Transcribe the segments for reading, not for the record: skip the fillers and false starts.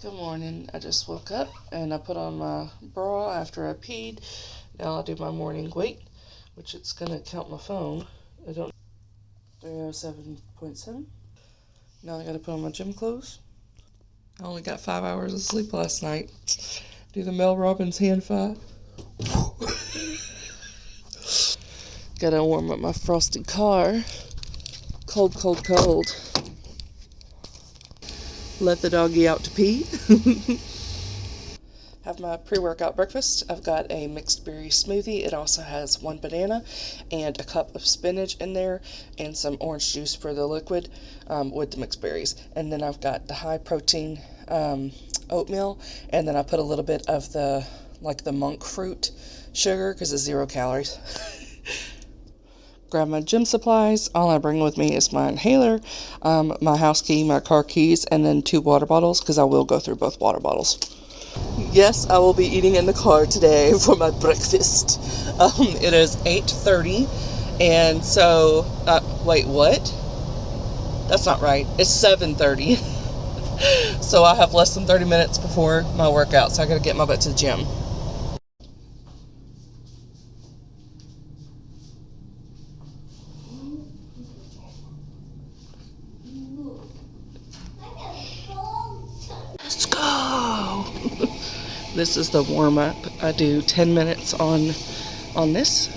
Good morning. I just woke up and I put on my bra after I peed. Now I'll do my morning weight, which it's gonna count my phone. I don't 307.7. Now I gotta put on my gym clothes. I only got 5 hours of sleep last night. Do the Mel Robbins hand five. Gotta warm up my frosty car. Cold, cold, cold. Let the doggy out to pee. Have my pre-workout breakfast. I've got a mixed berry smoothie. It also has 1 banana and a cup of spinach in there and some orange juice for the liquid with the mixed berries. And then I've got the high protein oatmeal, and then I put a little bit of the monk fruit sugar because it's 0 calories. Grab my gym supplies. All I bring with me is my inhaler, my house key, my car keys, and then 2 water bottles because I will go through both water bottles. Yes, I will be eating in the car today for my breakfast. It is 8:30, and so, wait, what? That's not right. It's 7:30. So I have less than 30 minutes before my workout, so I gotta get my butt to the gym. Let's go! This is the warm-up. I do 10 minutes on this.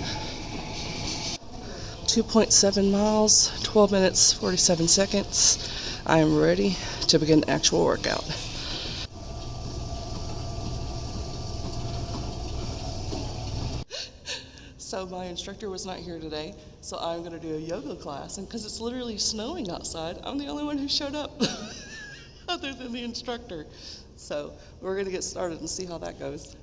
2.7 miles, 12 minutes, 47 seconds. I am ready to begin the actual workout. So my instructor was not here today, so I'm going to do a yoga class, and because it's literally snowing outside, I'm the only one who showed up other than the instructor. So we're going to get started and see how that goes.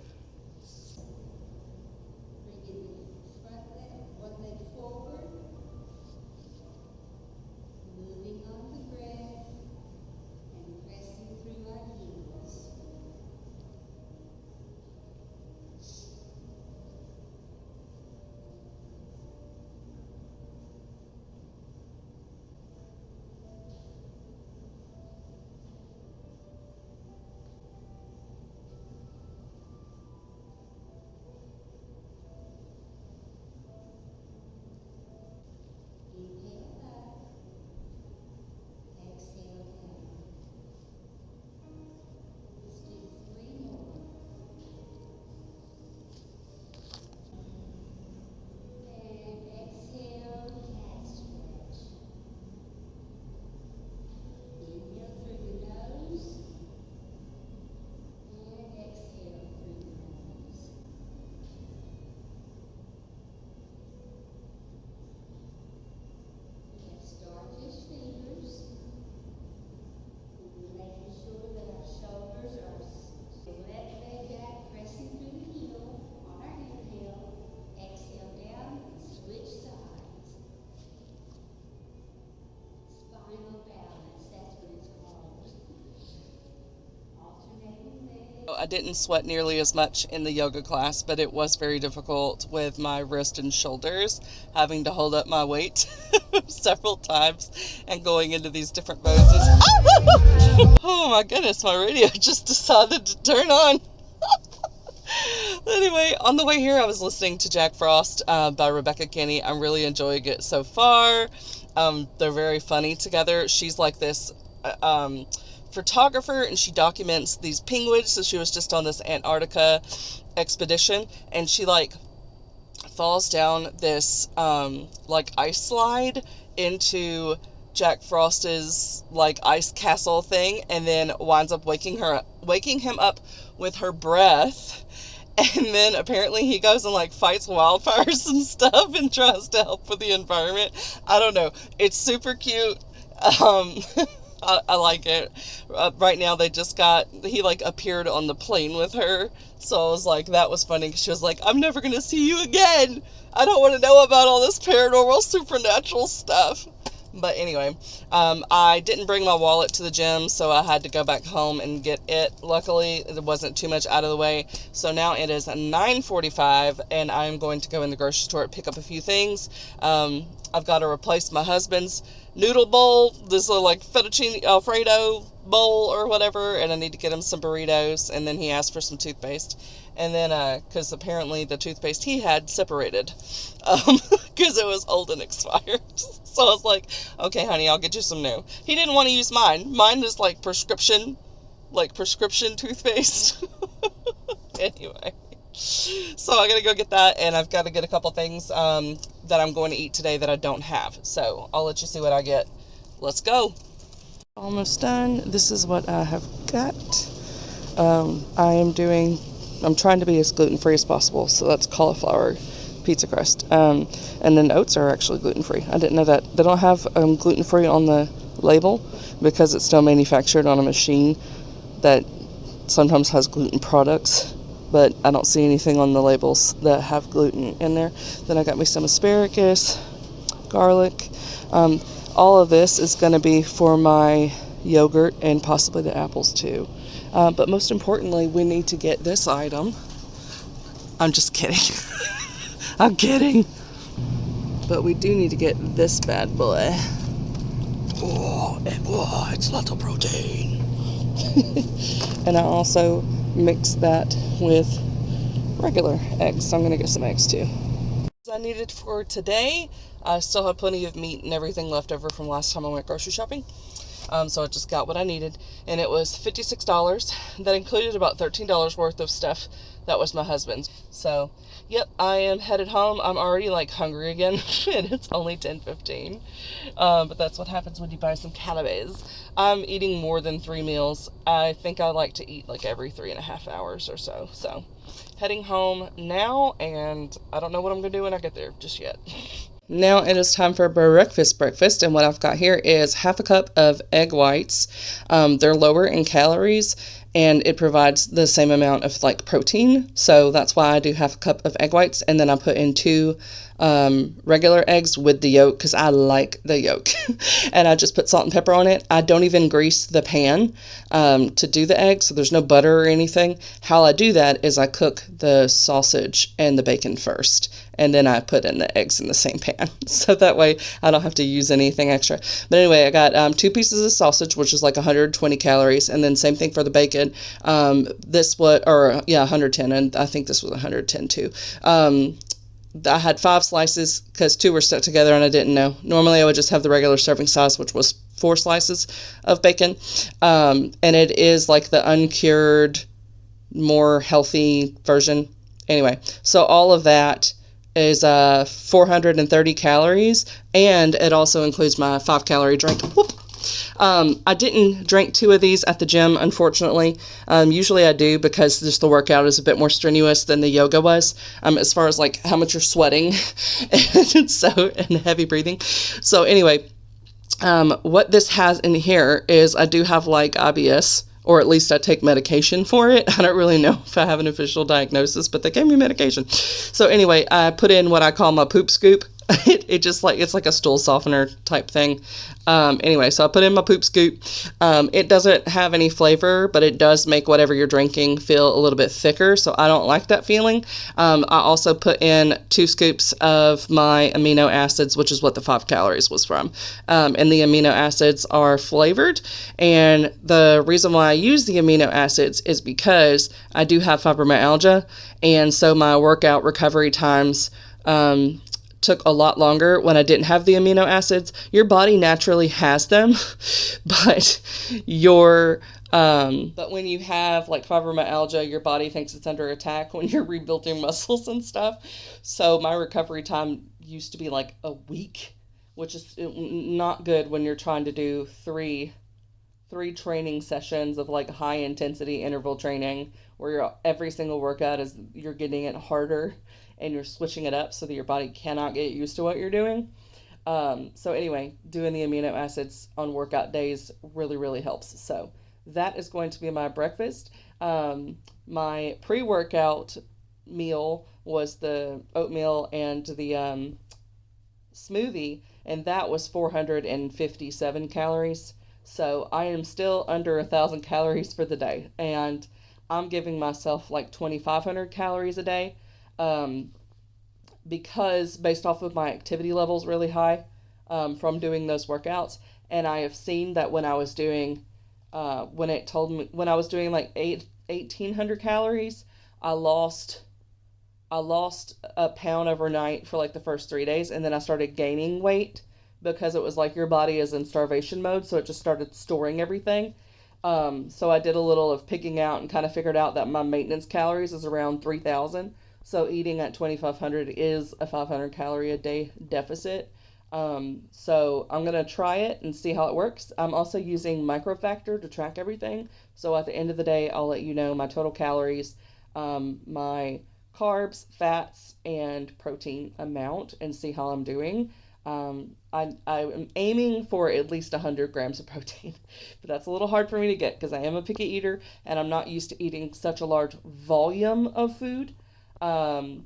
I didn't sweat nearly as much in the yoga class, but it was very difficult with my wrist and shoulders, having to hold up my weight several times and going into these different poses. Oh my goodness, my radio just decided to turn on. Anyway, on the way here, I was listening to Jack Frost by Rebecca Kinney. I'm really enjoying it so far. They're very funny together. She's like this photographer, and she documents these penguins. So she was just on this Antarctica expedition, and she falls down this ice slide into Jack Frost's ice castle thing, and then winds up waking him up with her breath. And then apparently he goes and fights wildfires and stuff and tries to help with the environment. I don't know. It's super cute. I like it. Right now he appeared on the plane with her. So I was like, that was funny. She was like, I'm never going to see you again. I don't want to know about all this paranormal supernatural stuff. But anyway, I didn't bring my wallet to the gym, so I had to go back home and get it. Luckily, it wasn't too much out of the way. So now it is 9:45, and I'm going to go in the grocery store and pick up a few things. I've got to replace my husband's noodle bowl, this little fettuccine Alfredo bowl or whatever, and I need to get him some burritos, and then he asked for some toothpaste. And then, because apparently the toothpaste he had separated, because it was old and expired. So I was like, okay, honey, I'll get you some new. He didn't want to use mine. Mine is like prescription toothpaste. Anyway, so I gotta go get that, and I've got to get a couple things that I'm going to eat today that I don't have. So I'll let you see what I get. Let's go. Almost done. This is what I have got. I'm trying to be as gluten-free as possible, so that's cauliflower pizza crust. And then oats are actually gluten-free. I didn't know that. They don't have gluten-free on the label because it's still manufactured on a machine that sometimes has gluten products, but I don't see anything on the labels that have gluten in there. Then I got me some asparagus, garlic. All of this is going to be for my yogurt and possibly the apples too. But most importantly, we need to get this item. I'm just kidding. I'm kidding. But we do need to get this bad boy. Oh, it's lots of protein. And I also mix that with regular eggs, so I'm going to get some eggs too. I needed for today. I still have plenty of meat and everything left over from last time I went grocery shopping. So I just got what I needed, and it was $56. That included about $13 worth of stuff that was my husband's. So, yep, I am headed home. I'm already like hungry again, and it's only 10:15. But that's what happens when you buy some cannabis. I'm eating more than 3 meals. I think I like to eat like every 3.5 hours or so. So, heading home now, and I don't know what I'm going to do when I get there just yet. Now it is time for breakfast, and what I've got here is half a cup of egg whites. They're lower in calories, and it provides the same amount of like protein, so that's why I do half a cup of egg whites, and then I put in 2 regular eggs with the yolk because I like the yolk. And I just put salt and pepper on it. I don't even grease the pan to do the eggs, so there's no butter or anything. How I do that is I cook the sausage and the bacon first, and then I put in the eggs in the same pan. So that way I don't have to use anything extra. But anyway, I got 2 pieces of sausage, which is like 120 calories, and then same thing for the bacon. 110, and I think this was 110 too. I had 5 slices because 2 were stuck together and I didn't know. Normally I would just have the regular serving size, which was 4 slices of bacon. And it is like the uncured, more healthy version. Anyway, so all of that is 430 calories, and it also includes my 5-calorie drink. Whoop. I didn't drink 2 of these at the gym, unfortunately. Usually I do because just the workout is a bit more strenuous than the yoga was, as far as like how much you're sweating and heavy breathing. So anyway, what this has in here is I do have like IBS, or at least I take medication for it. I don't really know if I have an official diagnosis, but they gave me medication. So anyway, I put in what I call my poop scoop. It's like a stool softener type thing. Anyway, so I put in my poop scoop. It doesn't have any flavor, but it does make whatever you're drinking feel a little bit thicker, so I don't like that feeling. I also put in 2 scoops of my amino acids, which is what the 5 calories was from. And the amino acids are flavored, and the reason why I use the amino acids is because I do have fibromyalgia, and so my workout recovery times took a lot longer when I didn't have the amino acids. Your body naturally has them, but but when you have like fibromyalgia, your body thinks it's under attack when you're rebuilding muscles and stuff. So my recovery time used to be like a week, which is not good when you're trying to do three training sessions of like high intensity interval training where every single workout is you're getting it harder and you're switching it up so that your body cannot get used to what you're doing. So anyway, doing the amino acids on workout days really, really helps. So that is going to be my breakfast. My pre-workout meal was the oatmeal and the smoothie, and that was 457 calories. So I am still under 1,000 calories for the day, and I'm giving myself like 2,500 calories a day. Because based off of my activity levels really high from doing those workouts, and I have seen that when I was doing when I was doing like 1,800 calories, I lost I lost a pound overnight for like the first 3 days, and then I started gaining weight because it was like your body is in starvation mode, so it just started storing everything. So I did a little of picking out and kind of figured out that my maintenance calories is around 3,000. So eating at 2,500 is a 500 calorie a day deficit. So I'm going to try it and see how it works. I'm also using Microfactor to track everything. So at the end of the day, I'll let you know my total calories, my carbs, fats, and protein amount and see how I'm doing. I am aiming for at least 100 grams of protein, but that's a little hard for me to get because I am a picky eater and I'm not used to eating such a large volume of food. Um,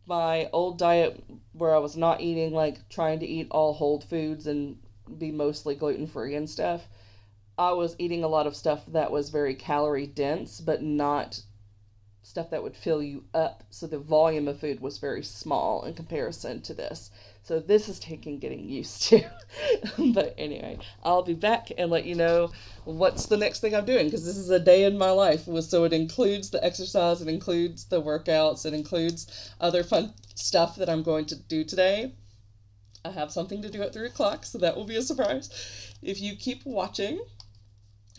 my old diet where I was not eating, like trying to eat all whole foods and be mostly gluten free and stuff, I was eating a lot of stuff that was very calorie dense, but not stuff that would fill you up. So the volume of food was very small in comparison to this. So this is taking getting used to. But anyway, I'll be back and let you know what's the next thing I'm doing because this is a day in my life. So it includes the exercise, it includes the workouts, it includes other fun stuff that I'm going to do today. I have something to do at 3 o'clock, so that will be a surprise if you keep watching.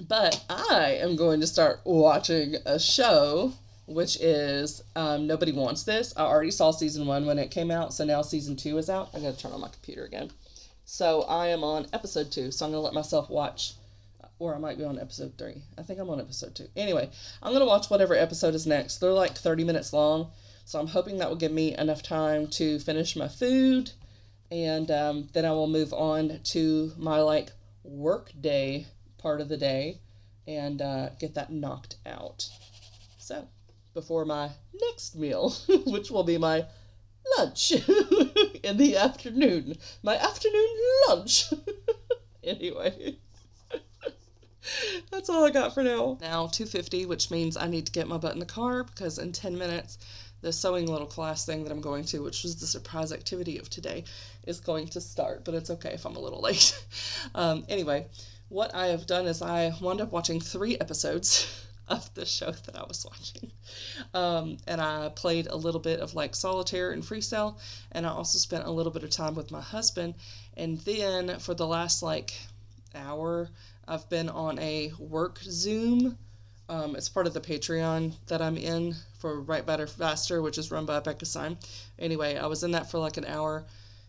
But I am going to start watching a show which is Nobody Wants This. I already saw season 1 when it came out, so now season 2 is out. I'm going to turn on my computer again. So I am on episode 2, so I'm going to let myself watch, or I might be on episode 3. I think I'm on episode 2. Anyway, I'm going to watch whatever episode is next. They're like 30 minutes long, so I'm hoping that will give me enough time to finish my food, and then I will move on to my like work day part of the day and get that knocked out. So before my next meal, which will be my lunch in the afternoon. My afternoon lunch. Anyway, that's all I got for now. Now 2:50, which means I need to get my butt in the car because in 10 minutes, the sewing little class thing that I'm going to, which was the surprise activity of today, is going to start. But it's okay if I'm a little late. Anyway, what I have done is I wound up watching 3 episodes of the show that I was watching. And I played a little bit of like solitaire and freestyle, and I also spent a little bit of time with my husband. And then for the last like hour, I've been on a work Zoom. It's part of the Patreon that I'm in for Write Better Faster, which is run by Becca Syme. Anyway, I was in that for like an hour,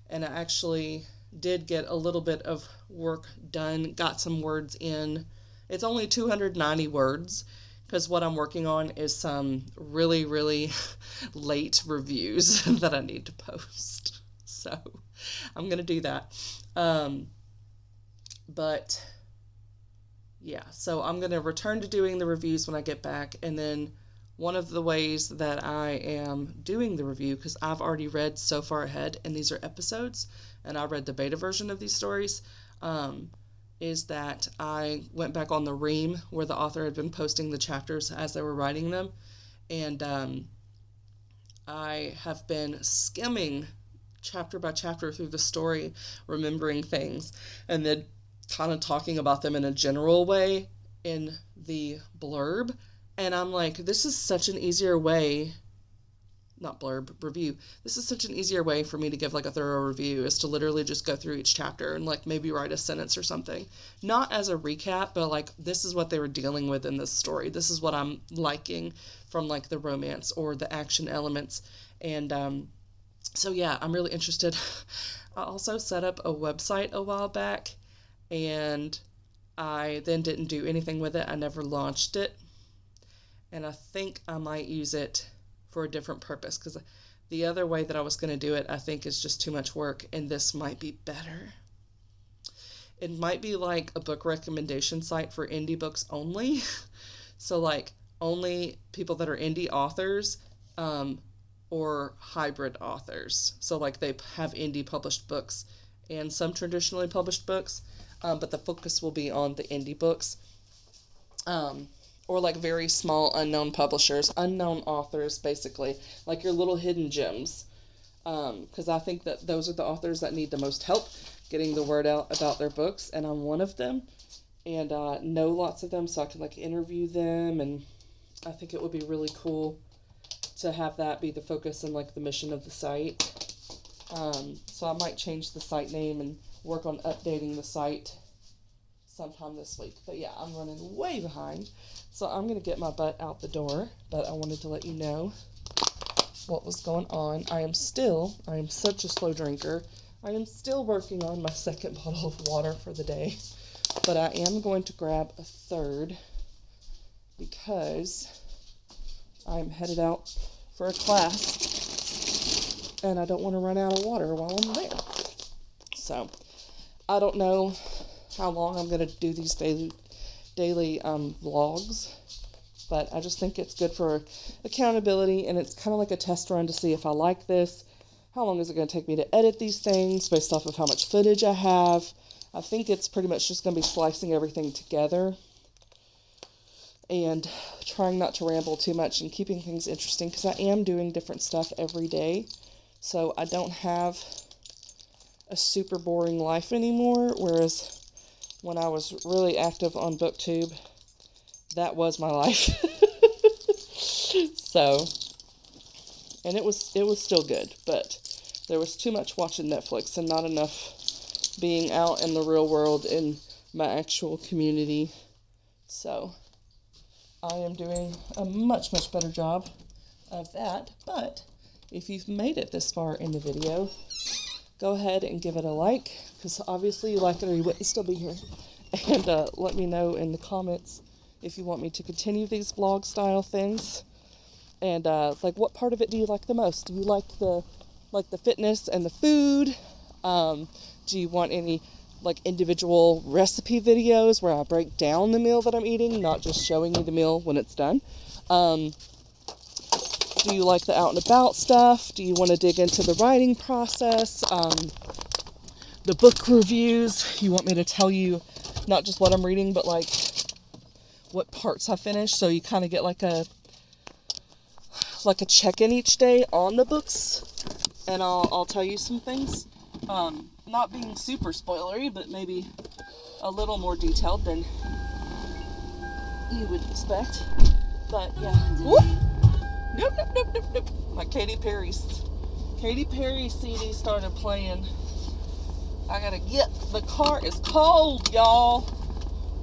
and I actually did get a little bit of work done, got some words in. It's only 290 words, because what I'm working on is some really, really late reviews that I need to post. So I'm going to do that. But yeah, so I'm going to return to doing the reviews when I get back. And then one of the ways that I am doing the review, because I've already read so far ahead, and these are episodes, and I read the beta version of these stories, is that I went back on the Ream where the author had been posting the chapters as they were writing them, and I have been skimming chapter by chapter through the story, remembering things, and then kind of talking about them in a general way in the blurb, and I'm like, this is such an easier way, not blurb, review. This is such an easier way for me to give like a thorough review, is to literally just go through each chapter and like maybe write a sentence or something. Not as a recap, but like this is what they were dealing with in this story. This is what I'm liking from like the romance or the action elements. And so yeah, I'm really interested. I also set up a website a while back, and I then didn't do anything with it. I never launched it. And I think I might use it for a different purpose, because the other way that I was going to do it, I think, is just too much work, and this might be better. It might be like a book recommendation site for indie books only. So like only people that are indie authors, or hybrid authors. So like they have indie published books and some traditionally published books, but the focus will be on the indie books. Or like very small unknown publishers, unknown authors, basically, like your little hidden gems. Because I think that those are the authors that need the most help getting the word out about their books, and I'm one of them. and know lots of them so I can like interview them, and I think it would be really cool to have that be the focus and like the mission of the site. So I might change the site name and work on updating the site sometime this week. But yeah, I'm running way behind, so I'm gonna get my butt out the door. But I wanted to let you know what was going on. I am such a slow drinker. I am still working on my second bottle of water for the day, but I am going to grab a third because I'm headed out for a class and I don't want to run out of water while I'm there. So I don't know how long I'm going to do these daily vlogs, but I just think it's good for accountability, and it's kind of like a test run to see if I like this. How long is it going to take me to edit these things based off of how much footage I have? I think it's pretty much just going to be slicing everything together and trying not to ramble too much and keeping things interesting, because I am doing different stuff every day. So I don't have a super boring life anymore, whereas when I was really active on BookTube, that was my life. So, and it was still good, but there was too much watching Netflix and not enough being out in the real world in my actual community. So I am doing a much better job of that. But if you've made it this far in the video, go ahead and give it a like, because obviously you like it or you wouldn't still be here. And let me know in the comments if you want me to continue these vlog style things. And like, what part of it do you like the most? Do you like the fitness and the food? Do you want any like individual recipe videos where I break down the meal that I'm eating, not just showing you the meal when it's done? Do you like the out and about stuff? Do you want to dig into the writing process? The book reviews? You want me to tell you not just what I'm reading, but like what parts I finished, so you kind of get like a check-in each day on the books, and I'll tell you some things. Not being super spoilery, but maybe a little more detailed than you would expect. But yeah. Whoop! Nope. My Katy Perry CD started playing. I gotta get, the car is cold, y'all.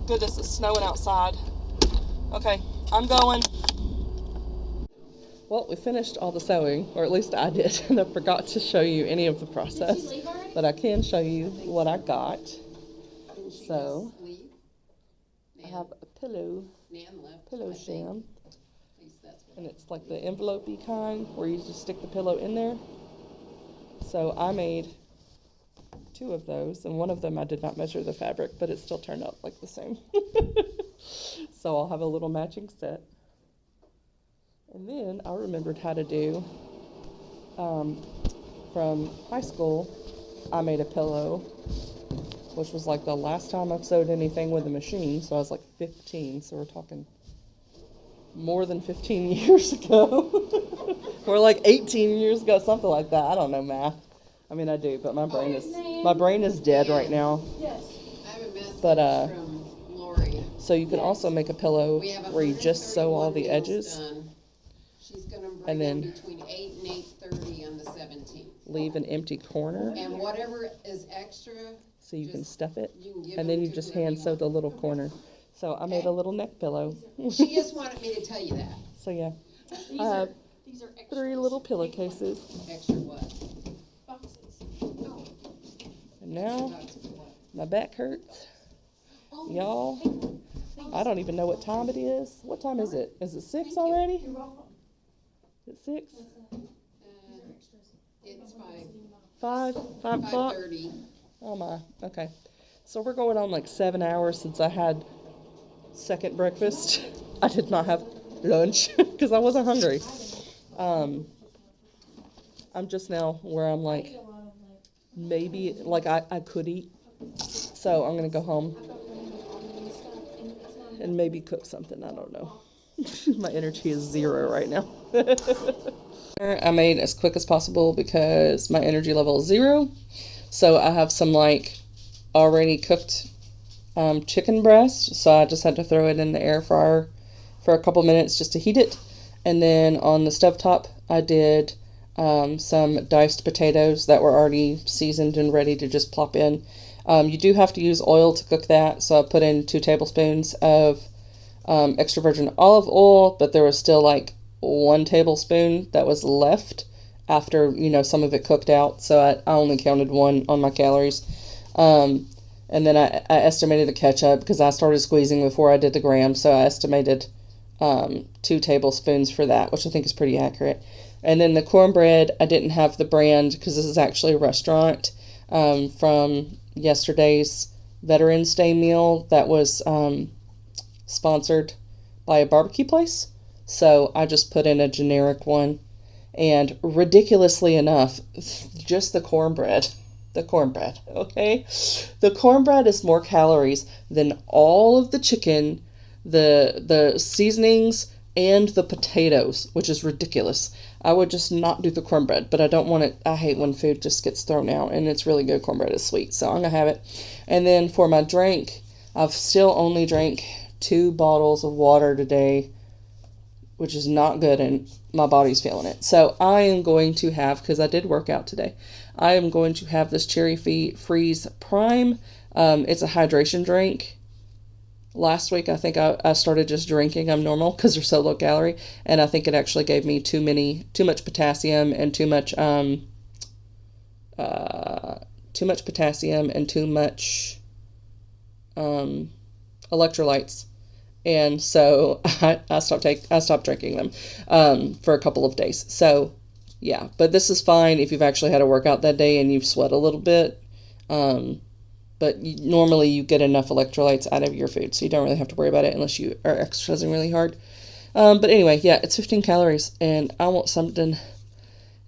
Goodness, it's snowing outside. Okay, I'm going. Well, we finished all the sewing, or at least I did, and I forgot to show you any of the process, but I can show you what I got. So, I have a pillow sham, and it's like the envelope-y kind, where you just stick the pillow in there. So I made 2 of those, and one of them I did not measure the fabric, but it still turned out like the same. So I'll have a little matching set. And then I remembered how to do, from high school, I made a pillow, which was like the last time I've sewed anything with a machine, so I was like 15, so we're talking more than 15 years ago. Or like 18 years ago, something like that. I don't know math. I mean, I do, but my brain is dead right now. Yes. I have a message from Lori. So you can also make a pillow where you just sew all the edges. She's going to bring in between 8 and 8:30 on the 17th. Leave an empty corner. And whatever is extra, so you can stuff it. And then you just hand sew the little corner. So I made a little neck pillow. She just wanted me to tell you that. So yeah. I have 3 little pillowcases. Extra what? Boxes. Oh. And now my back hurts. Y'all, I don't even know what time it is. What time is it? Is it 6 already? It's 6? It's 5 o'clock? 5:30. Oh my, okay. So we're going on like 7 hours since I had second breakfast. I did not have lunch because I wasn't hungry. I'm just now where I'm like, maybe, like I could eat. So I'm going to go home and maybe cook something. I don't know. My energy is 0 right now. I made as quick as possible because my energy level is 0. So I have some like already cooked chicken breast, so I just had to throw it in the air fryer for a couple minutes just to heat it. And then on the stovetop, I did some diced potatoes that were already seasoned and ready to just plop in. You do have to use oil to cook that, so I put in 2 tablespoons of extra virgin olive oil, but there was still like 1 tablespoon that was left after, some of it cooked out, so I only counted 1 on my calories. And then I estimated the ketchup because I started squeezing before I did the grams, so I estimated 2 tablespoons for that, which I think is pretty accurate. And then the cornbread, I didn't have the brand because this is actually a restaurant from yesterday's Veterans Day meal that was sponsored by a barbecue place. So I just put in a generic one. And ridiculously enough, just the cornbread, okay? The cornbread is more calories than all of the chicken, the seasonings, and the potatoes, which is ridiculous. I would just not do the cornbread, but I don't want it. I hate when food just gets thrown out, and it's really good. Cornbread is sweet, so I'm going to have it. And then for my drink, I've still only drank 2 bottles of water today, which is not good, and my body's feeling it. So I am going to have, because I did work out today, I am going to have this Cherry Freeze Prime. It's a hydration drink. Last week, I think I started just drinking them normal because they're so low calorie, and I think it actually gave me too much potassium and too much electrolytes. And so I stopped drinking them for a couple of days. So yeah, but this is fine if you've actually had a workout that day and you've sweat a little bit. But normally you get enough electrolytes out of your food, so you don't really have to worry about it unless you are exercising really hard. But anyway, yeah, it's 15 calories, and I want something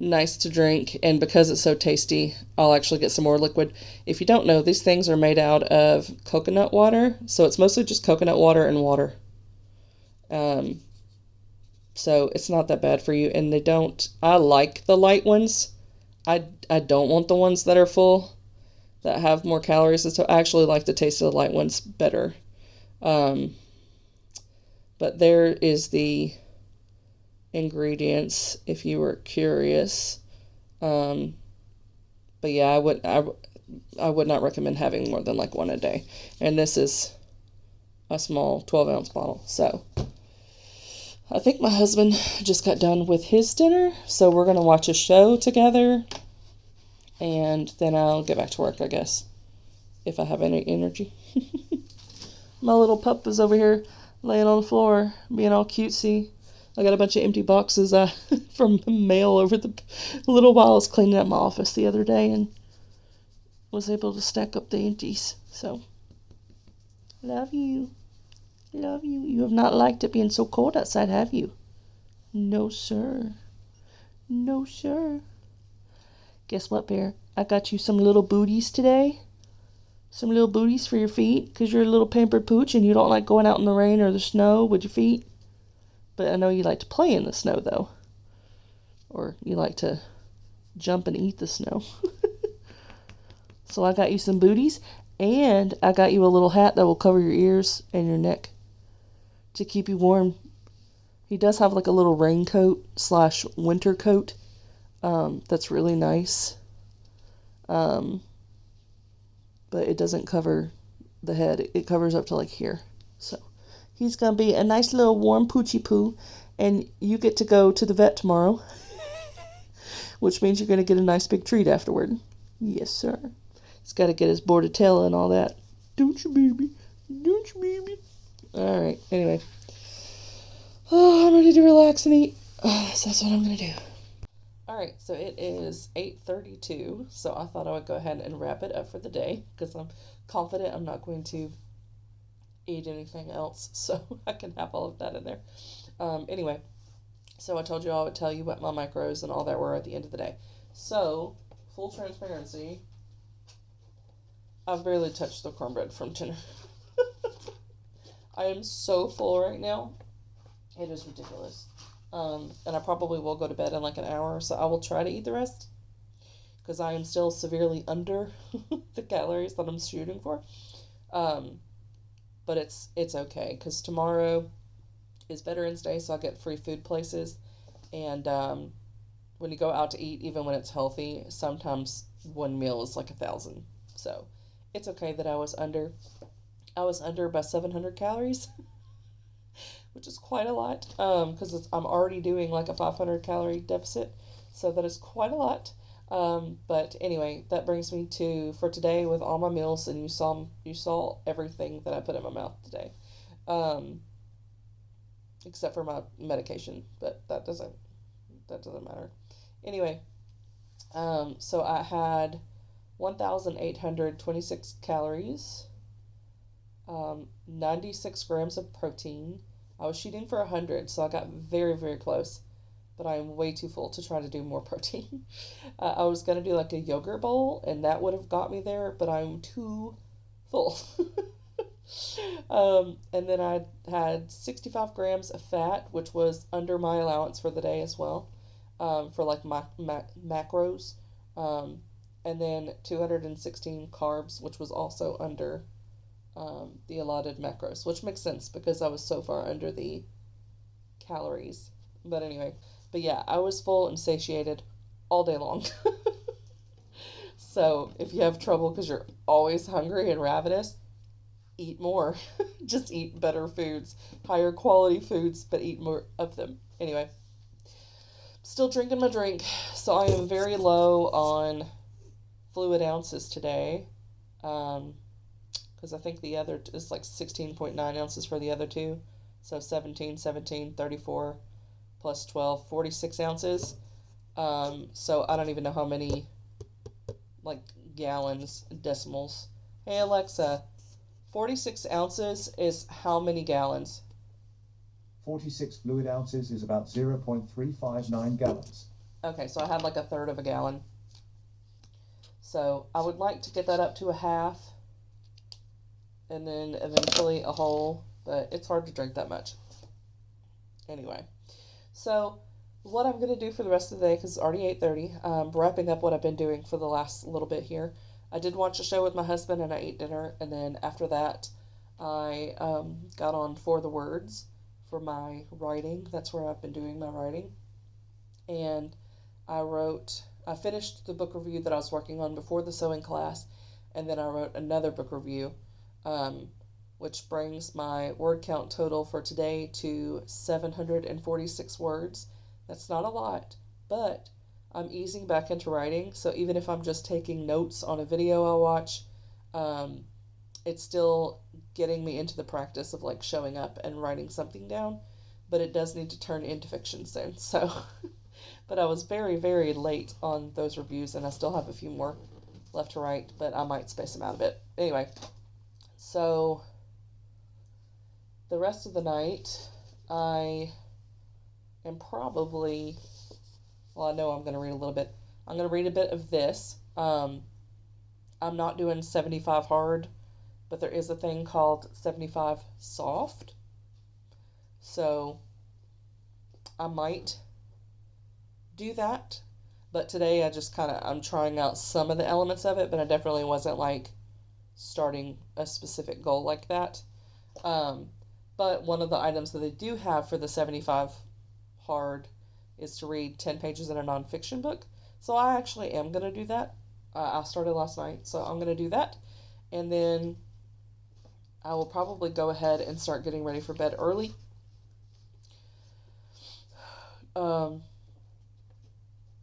nice to drink, and because it's so tasty, I'll actually get some more liquid. If you don't know, these things are made out of coconut water, so it's mostly just coconut water and water. So it's not that bad for you, and I like the light ones. I don't want the ones that are full, that have more calories, and so I actually like the taste of the light ones better. But there is the ingredients if you were curious. But yeah, I would not recommend having more than like 1 a day. And this is a small 12-ounce bottle. So I think my husband just got done with his dinner, so we're going to watch a show together. And then I'll get back to work, I guess, if I have any energy. My little pup is over here laying on the floor, being all cutesy. I got a bunch of empty boxes from mail over the little while I was cleaning up my office the other day and was able to stack up the empties. So, love you. Love you. You have not liked it being so cold outside, have you? No, sir. No, sir. Guess what, Bear? I got you some little booties today. Some little booties for your feet, because you're a little pampered pooch and you don't like going out in the rain or the snow with your feet. But I know you like to play in the snow, though. Or you like to jump and eat the snow. So I got you some booties, and I got you a little hat that will cover your ears and your neck to keep you warm. He does have like a little raincoat / winter coat. That's really nice. But it doesn't cover the head. It covers up to like here. So he's going to be a nice little warm poochie poo. And you get to go to the vet tomorrow. Which means you're going to get a nice big treat afterward. Yes, sir. He's got to get his Bordetella and all that. Don't you, baby? Don't you, baby? Alright, anyway. Oh, I'm ready to relax and eat. So that's what I'm going to do. Alright, so it is 8:32, so I thought I would go ahead and wrap it up for the day, because I'm confident I'm not going to eat anything else, so I can have all of that in there. Anyway, so I told you I would tell you what my macros and all that were at the end of the day. So, full transparency, I've barely touched the cornbread from dinner. I am so full right now. It is ridiculous. And I probably will go to bed in like an hour, so I will try to eat the rest, because I am still severely under the calories that I'm shooting for. but it's okay because tomorrow is Veterans Day, so I get free food places. And when you go out to eat, even when it's healthy, sometimes one meal is like 1,000. So it's okay that I was under. I was under by 700 calories, which is quite a lot because I'm already doing like a 500 calorie deficit. So that is quite a lot. But anyway, that brings me to for today with all my meals, and you saw everything that I put in my mouth today, um, except for my medication, but that doesn't matter. Anyway, so I had 1,826 calories, 96 grams of protein. I was shooting for 100, so I got very, very close, but I am way too full to try to do more protein. I was going to do like a yogurt bowl, and that would have got me there, but I'm too full. And then I had 65 grams of fat, which was under my allowance for the day as well, for like my macros. Um, and then 216 carbs, which was also under the allotted macros, which makes sense because I was so far under the calories. But anyway, but yeah, I was full and satiated all day long. So if you have trouble because you're always hungry and ravenous, eat more. Just eat better foods, higher quality foods, but eat more of them. Anyway, still drinking my drink, so I am very low on fluid ounces today. Because I think the other is like 16.9 ounces for the other two. So 17, 17, 34 plus 12, 46 ounces. So I don't even know how many like gallons, decimals. Hey Alexa, 46 ounces is how many gallons? 46 fluid ounces is about 0.359 gallons. Okay, so I had like a third of a gallon. So I would like to get that up to a half and then eventually a whole, but it's hard to drink that much. Anyway, so what I'm going to do for the rest of the day, because it's already 8:30, wrapping up what I've been doing for the last little bit here. I did watch a show with my husband and I ate dinner, and then after that I got on For the Words for my writing. That's where I've been doing my writing. And I finished the book review that I was working on before the sewing class, and then I wrote another book review, which brings my word count total for today to 746 words. That's not a lot, but I'm easing back into writing, so even if I'm just taking notes on a video I'll watch, it's still getting me into the practice of like showing up and writing something down, but it does need to turn into fiction soon, so but I was very, very late on those reviews, and I still have a few more left to write, but I might space them out a bit. Anyway, so the rest of the night, I am probably, well, I know I'm going to read a little bit. I'm going to read a bit of this. I'm not doing 75 hard, but there is a thing called 75 soft. So I might do that, but today I just I'm trying out some of the elements of it, but I definitely wasn't like starting a specific goal like that. But one of the items that they do have for the 75 hard is to read 10 pages in a nonfiction book. So I actually am going to do that. I started last night, so I'm going to do that. And then I will probably go ahead and start getting ready for bed early.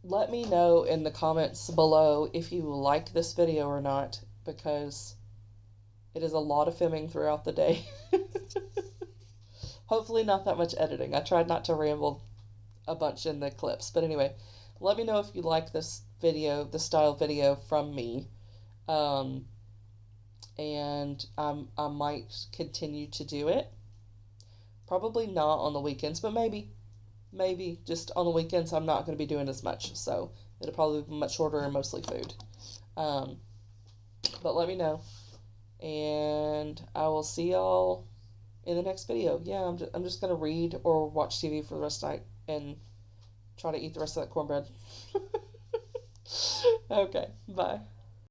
Let me know in the comments below if you like this video or not, because it is a lot of filming throughout the day. Hopefully not that much editing. I tried not to ramble a bunch in the clips. But anyway, let me know if you like this video, the style video from me. And I might continue to do it. Probably not on the weekends, but maybe just on the weekends I'm not going to be doing as much. So it'll probably be much shorter and mostly food. But let me know. And I will see y'all in the next video. Yeah, I'm just going to read or watch TV for the rest of the night and try to eat the rest of that cornbread. Okay, bye.